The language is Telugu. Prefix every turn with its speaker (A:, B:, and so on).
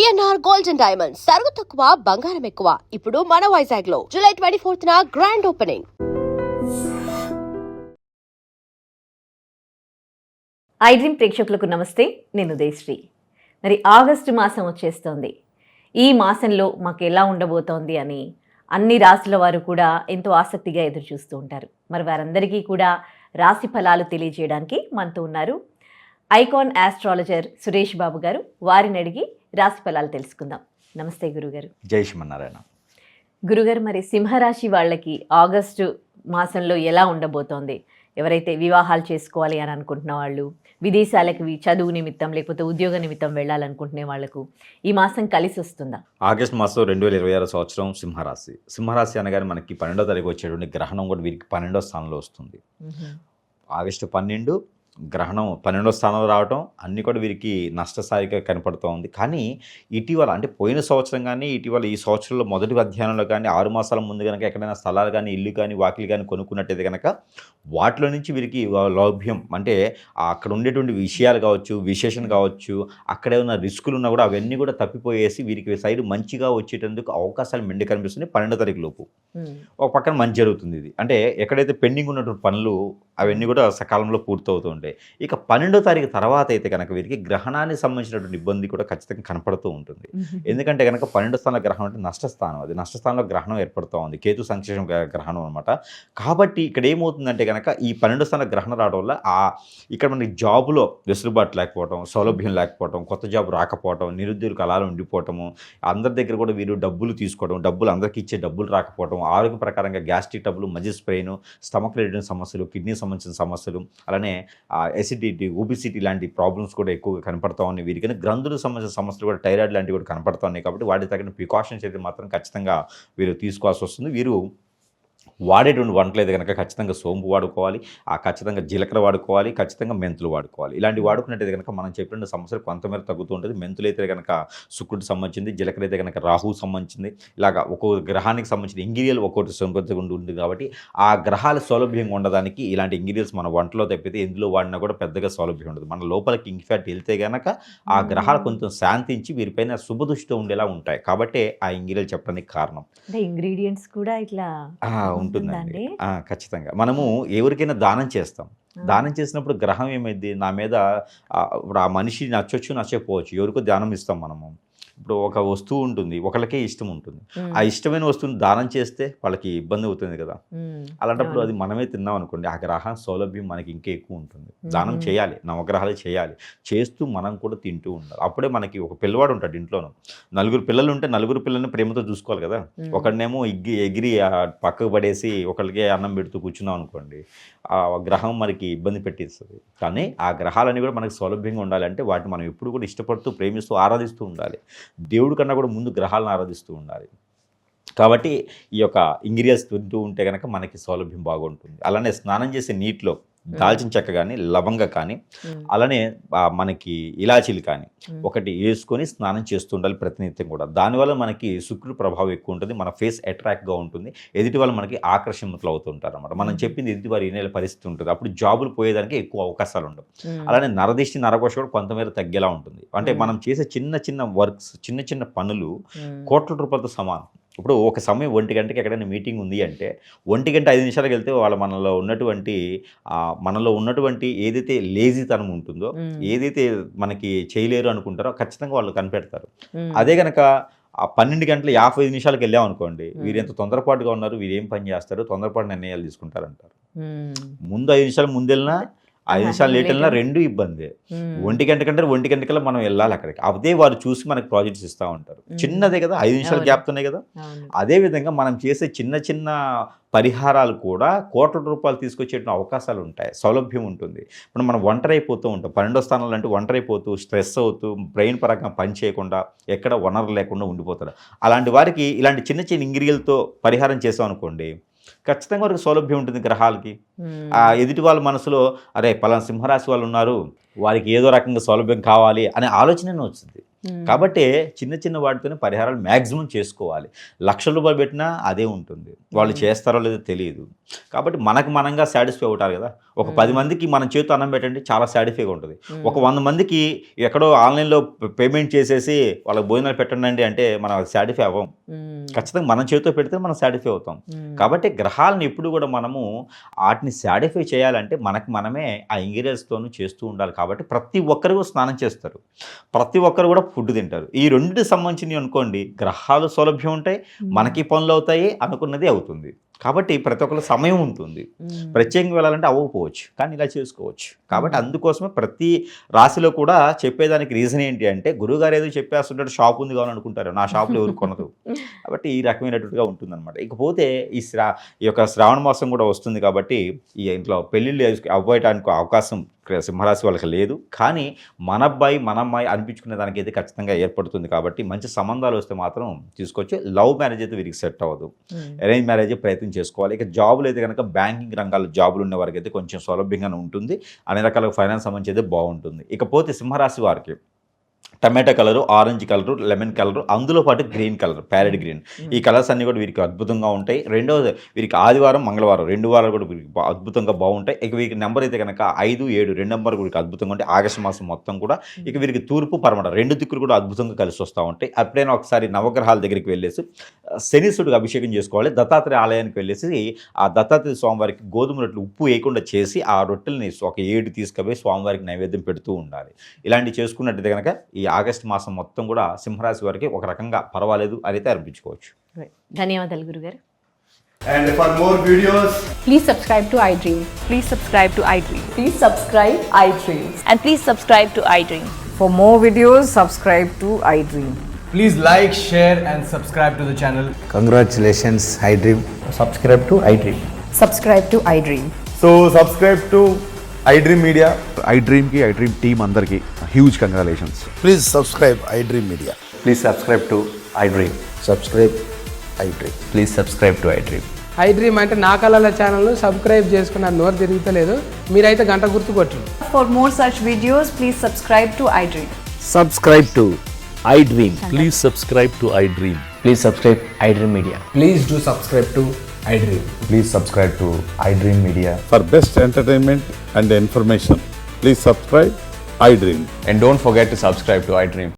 A: పిఎన్ఆర్ గోల్డ్ అండ్ డైమండ్స్ సరుకు తక్కువ బంగారం ఎక్కువ. ఇప్పుడు మన వైజాగ్ లో జూలై 24న గ్రాండ్ ఓపెనింగ్.
B: ఐ డ్రీమ్ ప్రేక్షకులకు నమస్తే, నేను ఉదయశ్రీ. మరి ఆగస్టు మాసం వచ్చేస్తోంది. ఈ మాసంలో మాకు ఎలా ఉండబోతోంది అని అన్ని రాశుల వారు కూడా ఎంతో ఆసక్తిగా ఎదురు చూస్తూ ఉంటారు. మరి వారందరికీ కూడా రాశి ఫలాలు తెలియజేయడానికి మనతో ఉన్నారు ఐకాన్ ఆస్ట్రాలజర్ సురేష్ బాబు గారు. వారిని అడిగి రాశి ఫలాలు తెలుసుకుందాం. నమస్తే గురుగారు.
C: జై శ్రీమన్నారాయణ.
B: గురుగారు, మరి సింహరాశి వాళ్ళకి ఆగస్టు మాసంలో ఎలా ఉండబోతోంది? ఎవరైతే వివాహాలు చేసుకోవాలి అని అనుకుంటున్న వాళ్ళు, విదేశాలకు చదువు నిమిత్తం లేకపోతే ఉద్యోగ నిమిత్తం వెళ్ళాలనుకుంటునే వాళ్లకు ఈ మాసం కలిసి వస్తుందా?
C: ఆగస్టు మాసం 2026 సంవత్సరం సింహరాశి. సింహరాశి అనగానే మనకి 12వ తారీఖు వచ్చేటువంటి గ్రహణం కూడా వీరికి 12వ స్థానంలో వస్తుంది. ఆగస్టు 12 గ్రహణం 12వ స్థానంలో రావటం అన్నీ కూడా వీరికి నష్టసారిగా కనపడుతూ ఉంది. కానీ ఇటీవల అంటే పోయిన సంవత్సరం కానీ ఇటీవల ఈ సంవత్సరంలో మొదటి అధ్యయనంలో కానీ 6 మాసాల ముందు కనుక ఎక్కడైనా స్థలాలు కానీ ఇల్లు కానీ వాకిలు కానీ కొనుక్కున్నట్టయితే కనుక వాటిలో నుంచి వీరికి లౌభ్యం అంటే అక్కడ ఉండేటువంటి విషయాలు కావచ్చు, విశేషణ కావచ్చు, అక్కడే ఉన్న రిస్కులు ఉన్నా కూడా అవన్నీ కూడా తప్పిపోయేసి వీరికి సైడ్ మంచిగా వచ్చేటందుకు అవకాశాలు మెండి కనిపిస్తున్నాయి 12వ తారీఖు లోపు. ఒక పక్కన మంచి జరుగుతుంది. ఇది అంటే ఎక్కడైతే పెండింగ్ ఉన్నటువంటి పనులు అవన్నీ కూడా సకాలంలో పూర్తవుతూ ఉంటాయి. ఇక 12వ తారీఖు తర్వాత అయితే కనుక వీరికి గ్రహణానికి సంబంధించినటువంటి ఇబ్బంది కూడా ఖచ్చితంగా కనపడుతూ ఉంటుంది. ఎందుకంటే కనుక 12వ స్థానంలో గ్రహణం అంటే నష్టస్థానం. అది నష్టస్థానంలో గ్రహణం ఏర్పడుతూ ఉంది. కేతు సంక్షేమ గ్రహణం అనమాట. కాబట్టి ఇక్కడ ఏమవుతుందంటే కనుక ఈ 12వ స్థానంలో గ్రహణం రావడం వల్ల ఇక్కడ మనకి జాబులో వెసులుబాటు లేకపోవడం, సౌలభ్యం లేకపోవడం, కొత్త జాబు రాకపోవడం, నిరుద్యోగులకు అలానే ఉండిపోవటము, అందరి దగ్గర కూడా వీరు డబ్బులు తీసుకోవడం, డబ్బులు అందరికీ ఇచ్చే డబ్బులు రాకపోవడం, ఆరోగ్య ప్రకారంగా gastric trouble, muscle sprain, stomach related సమస్యలు, కిడ్నీ సంబంధించిన సమస్యలు, అలానే ఎసిడిటీ, ఒబిసిటీ లాంటి ప్రాబ్లమ్స్ కూడా ఎక్కువగా కనపడతా ఉన్నాయి. వీరికైనా గ్రంథులకు సంబంధించిన సమస్యలు కూడా, థైరాయిడ్ లాంటివి కూడా కనపడతా ఉన్నాయి. కాబట్టి వాటికి తగిన ప్రికాషన్స్ అయితే మాత్రం ఖచ్చితంగా వీరు తీసుకోవాల్సి వస్తుంది. వీరు వాడేటువంటి వంటలు అయితే కనుక ఖచ్చితంగా సోంపు వాడుకోవాలి, ఖచ్చితంగా జీలకర్ర వాడుకోవాలి, ఖచ్చితంగా మెంతులు వాడుకోవాలి. ఇలాంటి వాడుకున్నట్టయితే కనుక మనం చెప్పిన సమస్యలు కొంతమేర తగ్గుతూ ఉంటుంది. మెంతులు అయితే కనుక శుక్రుడికి సంబంధించింది, జీలకర్ర అయితే కనుక రాహువు సంబంధించింది. ఇలాగా ఒక్కొక్క గ్రహానికి సంబంధించిన ఇంగ్రీడియల్ ఒక్కొక్కటి సంబంధించి ఉంటుంది. కాబట్టి ఆ గ్రహాల సౌలభ్యంగా ఉండడానికి ఇలాంటి ఇంగ్రీడియల్స్ మన వంటలో తప్పితే ఎందులో వాడినా కూడా పెద్దగా సౌలభ్యం ఉండదు. మన లోపలికి ఇన్ఫ్యాక్ట్ వెళ్తే కనుక ఆ గ్రహాలు కొంచెం శాంతించి వీరిపైన శుభదృష్టితో ఉండేలా ఉంటాయి. కాబట్టి ఆ ఇంగ్రీడియల్ చెప్పడానికి కారణం.
B: ఇంగ్రీడియంట్స్ కూడా ఇట్లా
C: ఉంటుందండి. ఖచ్చితంగా మనము ఎవరికైనా దానం చేస్తాం. దానం చేసినప్పుడు గ్రహం ఏమైంది, నా మీద ఇప్పుడు ఆ మనిషి నచ్చొచ్చు నచ్చకపోవచ్చు, ఎవరికో దానం ఇస్తాం మనము. ఇప్పుడు ఒక వస్తువు ఉంటుంది, ఒకళ్ళకే ఇష్టం ఉంటుంది. ఆ ఇష్టమైన వస్తువుని దానం చేస్తే వాళ్ళకి ఇబ్బంది అవుతుంది కదా. అలాంటప్పుడు అది మనమే తిన్నాం అనుకోండి, ఆ గ్రహం సౌలభ్యం మనకి ఇంకా ఎక్కువ ఉంటుంది. దానం చేయాలి, నవగ్రహాలు చేయాలి, చేస్తూ మనం కూడా తింటూ ఉండాలి. అప్పుడే మనకి ఒక పిల్లవాడు ఉంటాడు ఇంట్లోనూ, 4 పిల్లలు ఉంటే 4 పిల్లల్ని ప్రేమతో చూసుకోవాలి కదా. ఒకడినేమో ఎగిరి పక్కకు పడేసి ఒకళ్ళకే అన్నం పెడుతూ కూర్చున్నాం అనుకోండి, ఆ గ్రహం మనకి ఇబ్బంది పెట్టిస్తుంది. కానీ ఆ గ్రహాలన్నీ కూడా మనకి సౌలభ్యంగా ఉండాలంటే వాటిని మనం ఎప్పుడు కూడా ఇష్టపడుతూ ప్రేమిస్తూ ఆరాధిస్తూ ఉండాలి. దేవుడి కన్నా కూడా ముందు గ్రహాలను ఆరాధిస్తూ ఉండాలి. కాబట్టి ఈ యొక్క ఇంగ్రీడియంట్స్ తింటూ ఉంటే కనుక మనకి సౌలభ్యం బాగుంటుంది. అలానే స్నానం చేసే నీటిలో దాల్చిన చెక్క కానీ, లవంగ కానీ, అలానే మనకి ఇలాచీలు కానీ ఒకటి వేసుకొని స్నానం చేస్తూ ఉండాలి ప్రతినిత్యం కూడా. దానివల్ల మనకి శుక్రుడి ప్రభావం ఎక్కువ ఉంటుంది. మన ఫేస్ అట్రాక్ట్గా ఉంటుంది. ఎదుటి వాళ్ళు మనకి ఆకర్షణలు అవుతూ ఉంటారు అన్నమాట. మనం చెప్పింది ఎదుటి వారు వినే పరిస్థితి ఉంటుంది. అప్పుడు జాబులు పోయేదానికి ఎక్కువ అవకాశాలు ఉండవు. అలానే నరదిష్టి, నరకోశ కూడా కొంతమేర తగ్గేలా ఉంటుంది. అంటే మనం చేసే చిన్న చిన్న వర్క్స్, చిన్న చిన్న పనులు కోట్ల రూపాయలతో సమానం. ఇప్పుడు ఒక సమయం 1 గంటకి ఎక్కడైనా మీటింగ్ ఉంది అంటే 1 గంట 5 నిమిషాలకు వెళ్తే మనలో ఉన్నటువంటి ఏదైతే లేజీతనం ఉంటుందో, ఏదైతే మనకి చేయలేరు అనుకుంటారో ఖచ్చితంగా వాళ్ళు కనిపెడతారు. అదే కనుక 12 గంటల 55 నిమిషాలకు వెళ్ళాం అనుకోండి, వీరు ఎంత తొందరపాటుగా ఉన్నారు, వీరు ఏం పని చేస్తారు, తొందరపాటు నిర్ణయాలు తీసుకుంటారంటారు. ముందు 5 నిమిషాలు ముందెళ్ళినా 5 నిమిషాలు లేట్ వెళ్ళినా 2 ఇబ్బంది. 1 గంట కంటే 1 గంటకల్లా మనం వెళ్ళాలి అక్కడికి. అదే వారు చూసి మనకు ప్రాజెక్ట్స్ ఇస్తూ ఉంటారు. చిన్నదే కదా, 5 నిమిషాలు గ్యాప్తోనే కదా. అదేవిధంగా మనం చేసే చిన్న చిన్న పరిహారాలు కూడా కోట్ల రూపాయలు తీసుకొచ్చేటువంటి అవకాశాలు ఉంటాయి, సౌలభ్యం ఉంటుంది. ఇప్పుడు మనం ఒంటరి అయిపోతూ ఉంటాం. 12వ స్థానంలో అంటే ఒంటరి అయిపోతూ, స్ట్రెస్ అవుతూ, బ్రెయిన్ పరంగా పని చేయకుండా, ఎక్కడ వనరు లేకుండా ఉండిపోతారు. అలాంటి వారికి ఇలాంటి చిన్న చిన్న ఇంగ్రీడియంట్తో పరిహారం చేసాం అనుకోండి, ఖచ్చితంగా వారికి సౌలభ్యం ఉంటుంది గ్రహాలకి. ఎదుటి వాళ్ళ మనసులో అరే పలానా సింహరాశి వాళ్ళు ఉన్నారు, వారికి ఏదో రకంగా సౌలభ్యం కావాలి అనే ఆలోచన వచ్చింది. కాబట్టి చిన్న చిన్న వాటితోనే పరిహారాలు మ్యాక్సిమం చేసుకోవాలి. ₹1,00,000 పెట్టినా అదే ఉంటుంది, వాళ్ళు చేస్తారో లేదో తెలియదు. కాబట్టి మనకు మనంగా సాటిస్ఫై అవుతారు కదా. ఒక 10 మందికి మనం చేతితో అన్నం పెట్టండి, చాలా సాటిస్ఫైగా ఉంటుంది. ఒక 100 మందికి ఎక్కడో ఆన్లైన్లో పేమెంట్ చేసేసి వాళ్ళకి భోజనాలు పెట్టండి అంటే మనం సాటిస్ఫై అవ్వం. ఖచ్చితంగా మనం చేతితో పెడితే మనం సాటిస్ఫై అవుతాం. కాబట్టి గ్రహాలను ఎప్పుడు కూడా మనము వాటిని సాటిస్ఫై చేయాలంటే మనకి మనమే ఆ ఇంగ్రీడియంట్స్తోనూ చేస్తూ ఉండాలి. కాబట్టి ప్రతి ఒక్కరు కూడా స్నానం చేస్తారు, ప్రతి ఒక్కరు కూడా ఫుడ్ తింటారు. ఈ రెండింటికి సంబంధించినవి అనుకోండి, గ్రహాలు సౌలభ్యం ఉంటాయి, మనకి పనులు అవుతాయి, అనుకున్నది అవుతుంది. కాబట్టి ప్రతి ఒక్కరు సమయం ఉంటుంది. ప్రత్యేకంగా వెళ్ళాలంటే అవ్వకపోవచ్చు, కానీ ఇలా చేసుకోవచ్చు. కాబట్టి అందుకోసమే ప్రతి రాశిలో కూడా చెప్పేదానికి రీజన్ ఏంటి అంటే, గురువుగారు ఏదో చెప్పేస్తుంటాడు, షాప్ ఉంది కావాలని అనుకుంటారు, నా షాప్లో ఎవరు కొనదు. కాబట్టి ఈ రకమైనట్టుగా ఉంటుందన్నమాట. ఇకపోతే ఈ యొక్క శ్రావణ మాసం కూడా వస్తుంది కాబట్టి ఈ ఇంట్లో పెళ్ళిళ్ళు అవ్వటానికి అవకాశం సింహరాశి వాళ్ళకి లేదు. కానీ మన అమ్మాయి అనిపించుకునే దానికైతే ఖచ్చితంగా ఏర్పడుతుంది. కాబట్టి మంచి సంబంధాలు వస్తే మాత్రం తీసుకోవచ్చు. లవ్ మ్యారేజ్ అయితే వీరికి సెట్ అవ్వదు, అరేంజ్ మ్యారేజ్ ప్రయత్నం చేసుకోవాలి. ఇక జాబులు అయితే కనుక బ్యాంకింగ్ రంగాల్లో జాబులు ఉన్న వారికి అయితే కొంచెం సౌలభ్యంగానే ఉంటుంది, అన్ని రకాల ఫైనాన్స్ సంబంధించి అయితే బాగుంటుంది. ఇకపోతే సింహరాశి వారికి tomato colour, orange colour, lemon colour, అందులో పాటు గ్రీన్ కలర్, ప్యారెట్ గ్రీన్, ఈ కలర్స్ అన్నీ కూడా వీరికి అద్భుతంగా ఉంటాయి. రెండవది వీరికి ఆదివారం, మంగళవారం 2 వారాలు కూడా వీరికి అద్భుతంగా బాగుంటాయి. ఇక వీరికి నెంబర్ అయితే కనుక 5, 7 2 నెంబర్ వీరికి అద్భుతంగా ఉంటాయి. ఆగస్టు మాసం మొత్తం కూడా ఇక వీరికి తూర్పు, పడమట 2 దిక్కులు కూడా అద్భుతంగా కలిసి వస్తూ ఉంటాయి. అప్పుడైనా ఒకసారి నవగ్రహాల దగ్గరికి వెళ్ళేసి శనీశ్వరుడికి అభిషేకం చేసుకోవాలి. దత్తాత్రేయ ఆలయానికి వెళ్ళేసి ఆ దత్తాత్రేయ స్వామివారికి గోధుమ రొట్టెలు ఉప్పు వేయకుండా చేసి ఆ రొట్టెల్ని ఒక 7 తీసుకుపోయి స్వామివారికి నైవేద్యం పెడుతూ ఉండాలి. ఇలాంటివి చేసుకున్నట్టయితే కనుక ఈ ఆగస్టు మాసం మొత్తం కూడా సింహరాశి వారికి ఒక రకంగా పర్వాలేదు అని అనిపించుకోవచ్చు.
B: ధన్యవాదాలు గురుగారు.
D: And for more videos,
E: Please subscribe to iDream.
F: Please subscribe to iDream.
E: Please subscribe iDream.
F: And please subscribe to iDream.
G: For more videos, subscribe to iDream.
D: please like, share and subscribe to the channel.
H: Congratulations, iDream.
I: Subscribe to iDream.
E: Subscribe to iDream.
D: So subscribe to iDream Media.
I: iDream team అందరికి huge congratulations.
H: Please subscribe iDream Media.
I: Please subscribe to iDream.
H: Subscribe iDream.
I: Please subscribe to iDream.
J: iDream అంటే నా కళల ఛానల్ను సబ్స్క్రైబ్ చేసుకున్న నోరు తిరుగుతలేదు, మీరైతే గంట గుర్తు కొట్టండి.
G: For more such videos, please subscribe to iDream.
I: Subscribe to iDream.
K: Please subscribe to iDream.
I: Please subscribe iDream Media.
D: Please do subscribe to iDream.
I: Please subscribe to iDream Media.
K: For best entertainment and information, please subscribe iDream.
I: And don't forget to subscribe to iDream.